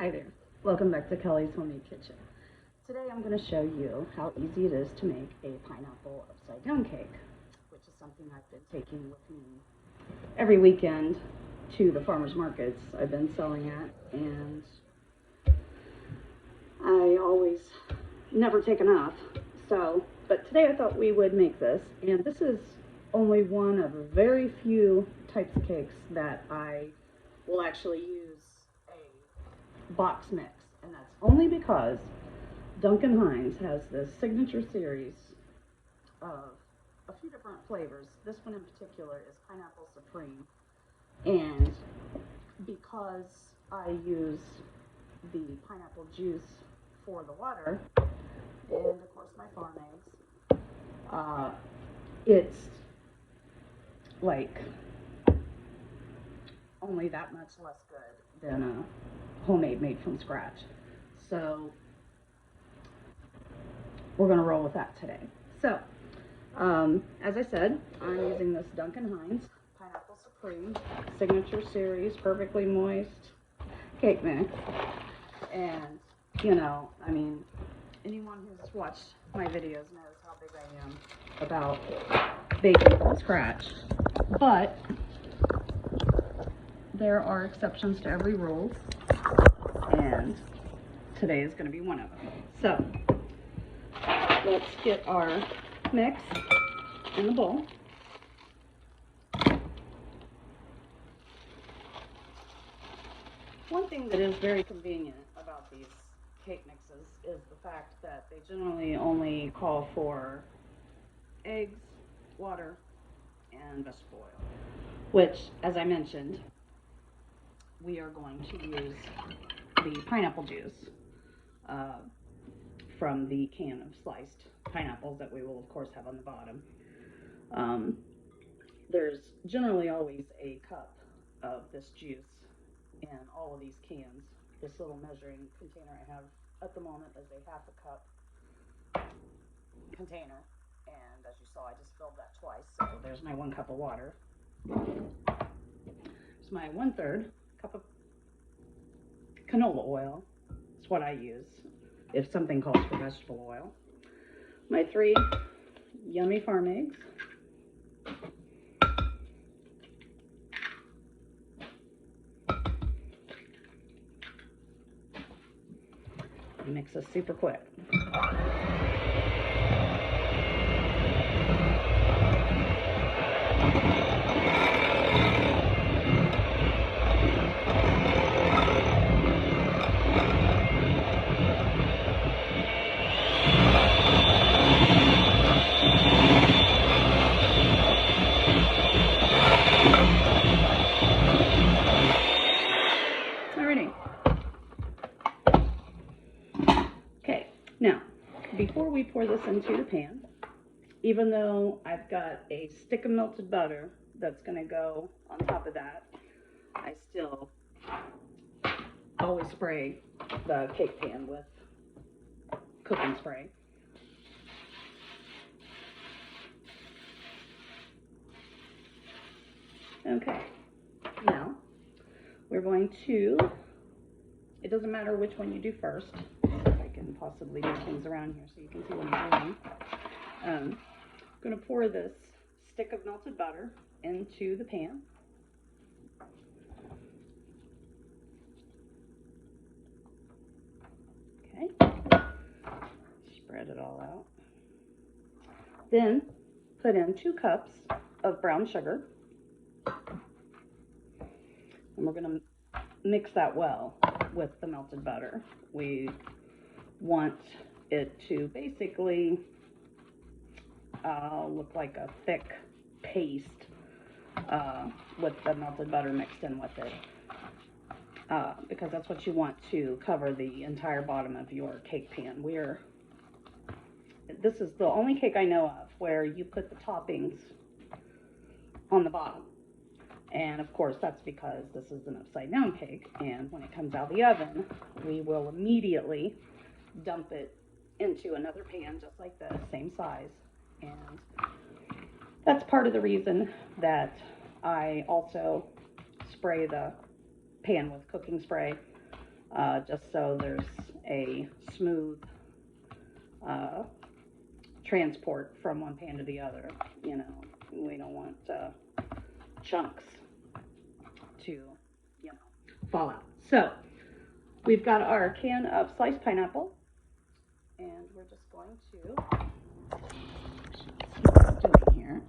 Hi there. Welcome back to Kelly's Homemade Kitchen. Today I'm going to show you how easy it is to make a pineapple upside down cake, which is something I've been taking with me every weekend to the farmers markets I've been selling at, and I always never take enough. But today I thought we would make this, and this is only one of very few types of cakes that I will actually use a box mix, and that's only because Duncan Hines has this signature series of a few different flavors. This one in particular is Pineapple Supreme, and because I use the pineapple juice for the water, and of course my farm eggs, it's like only that much less good than a homemade made from scratch. So we're going to roll with that today. So as I said, I'm using this Duncan Hines Pineapple Supreme Signature Series Perfectly Moist Cake Mix. And, you know, I mean, anyone who's watched my videos knows how big I am about baking from scratch. But there are exceptions to every rule, and today is going to be one of them. So let's get our mix in the bowl. One thing that is very convenient about these cake mixes is the fact that they generally only call for eggs, water, and vegetable oil, which, as I mentioned, we are going to use the pineapple juice from the can of sliced pineapples that we will, of course, have on the bottom. There's generally always a cup of this juice in all of these cans. This little measuring container I have at the moment is a half a cup container, and as you saw, I just filled that twice. So there's my 1 cup of water. It's my 1/3 cup of canola oil. It's what I use if something calls for vegetable oil. My 3 yummy farm eggs. Mix this super quick. Alrighty. Okay, now, before we pour this into the pan, even though I've got a stick of melted butter that's going to go on top of that, I still always spray the cake pan with cooking spray. Okay, now we're going to, it doesn't matter which one you do first. If I can possibly move things around here so you can see what I'm doing. I'm going to pour this stick of melted butter into the pan. Okay, spread it all out. Then put in 2 cups of brown sugar, and we're going to mix that well with the melted butter. We want it to basically look like a thick paste with the melted butter mixed in with it, because that's what you want to cover the entire bottom of your cake pan. This is the only cake I know of where you put the toppings on the bottom. And of course, that's because this is an upside down cake, and when it comes out of the oven, we will immediately dump it into another pan just like this, same size. And that's part of the reason that I also spray the pan with cooking spray, just so there's a smooth transport from one pan to the other. You know, we don't want chunks to, you know, fall out. So we've got our can of sliced pineapple, and we're just going to see what I'm doing here.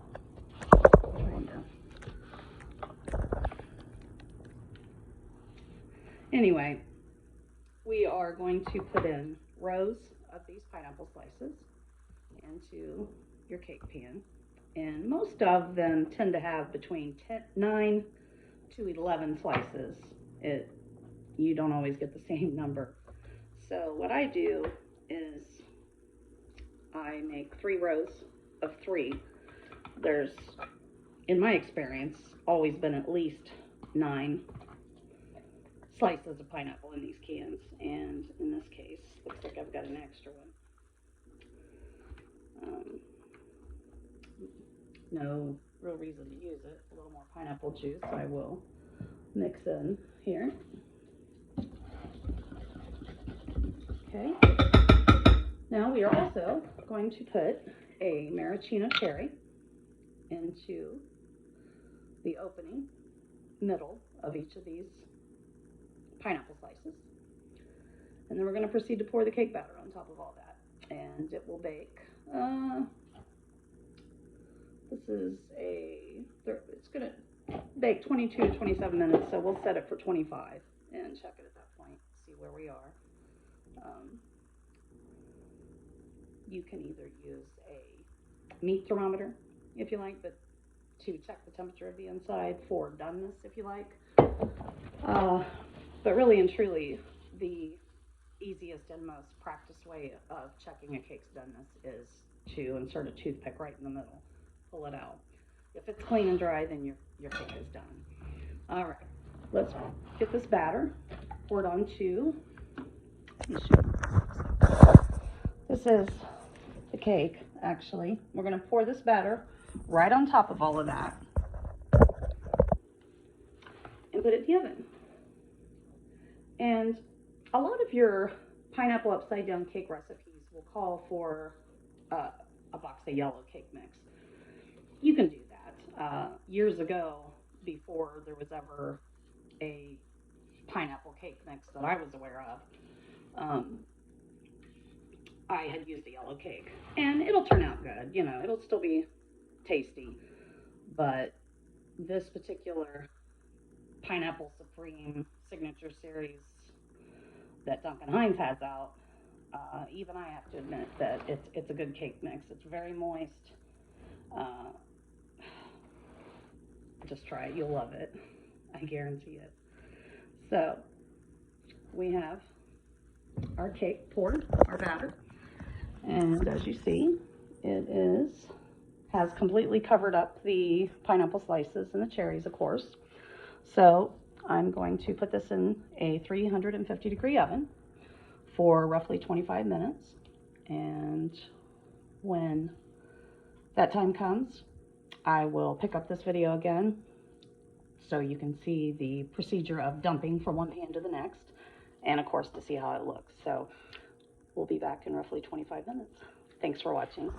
Anyway, we are going to put in rows of these pineapple slices into your cake pan, and most of them tend to have between 9 to 11 slices. You don't always get the same number. So what I do is I make 3 rows of 3. There's, in my experience, always been at least 9 slices of pineapple in these cans, and in this case, looks like I've got an extra one. No real reason to use it. A little more pineapple juice I will mix in here. Okay. Now we are also going to put a maraschino cherry into the opening middle of each of these pineapple slices. And then we're going to proceed to pour the cake batter on top of all that. And it will bake, it's going to bake 22 to 27 minutes, so we'll set it for 25 and check it at that point, see where we are. You can either use a meat thermometer if you like, but to check the temperature of the inside, for doneness if you like. But really and truly, the easiest and most practiced way of checking a cake's doneness is to insert a toothpick right in the middle, pull it out. If it's clean and dry, then your cake is done. All right, let's get this batter poured onto. This is the cake, actually. We're going to pour this batter right on top of all of that and put it in the oven. And a lot of your pineapple upside down cake recipes will call for a box of yellow cake mix. You can do that. Years ago, before there was ever a pineapple cake mix that I was aware of, I had used the yellow cake, and it'll turn out good. You know, it'll still be tasty, but this particular Pineapple Supreme Signature Series that Duncan Hines has out, even I have to admit that it's a good cake mix. It's very moist. Just try it. You'll love it. I guarantee it. So we have our cake poured, our batter, and as you see, it has completely covered up the pineapple slices and the cherries, of course. So I'm going to put this in a 350-degree oven for roughly 25 minutes. And when that time comes, I will pick up this video again so you can see the procedure of dumping from one pan to the next, and of course to see how it looks. So we'll be back in roughly 25 minutes. Thanks for watching.